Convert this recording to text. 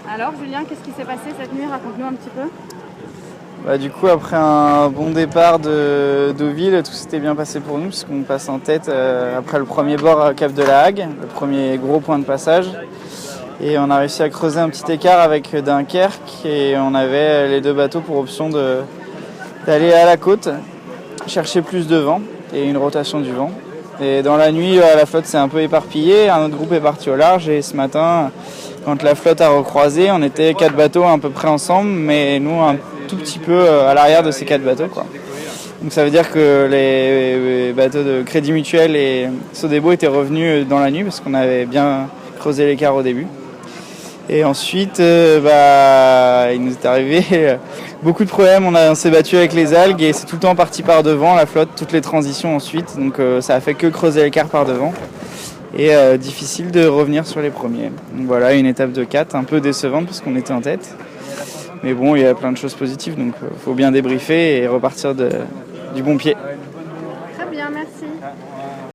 Alors Julien, qu'est-ce qui s'est passé cette nuit? Raconte-nous un petit peu. Du coup, après un bon départ de Deauville, tout s'était bien passé pour nous, puisqu'on passe en tête après le premier bord à Cap de la Hague, le premier gros point de passage. Et on a réussi à creuser un petit écart avec Dunkerque, et on avait les deux bateaux pour option d'aller à la côte, chercher plus de vent et une rotation du vent. Et dans la nuit, la flotte s'est un peu éparpillée, un autre groupe est parti au large, et ce matin, quand la flotte a recroisé, on était 4 bateaux à peu près ensemble, mais nous un tout petit peu à l'arrière de ces 4 bateaux, quoi. Donc ça veut dire que les bateaux de Crédit Mutuel et Sodebo étaient revenus dans la nuit, parce qu'on avait bien creusé l'écart au début. Et ensuite, il nous est arrivé beaucoup de problèmes. On s'est battu avec les algues et c'est tout le temps parti par devant, la flotte, toutes les transitions ensuite. Donc ça a fait que creuser l'écart par devant. Et difficile de revenir sur les premiers. Donc voilà, une étape de 4, un peu décevante parce qu'on était en tête. Mais bon, il y a plein de choses positives, donc faut bien débriefer et repartir du bon pied. Très bien, merci.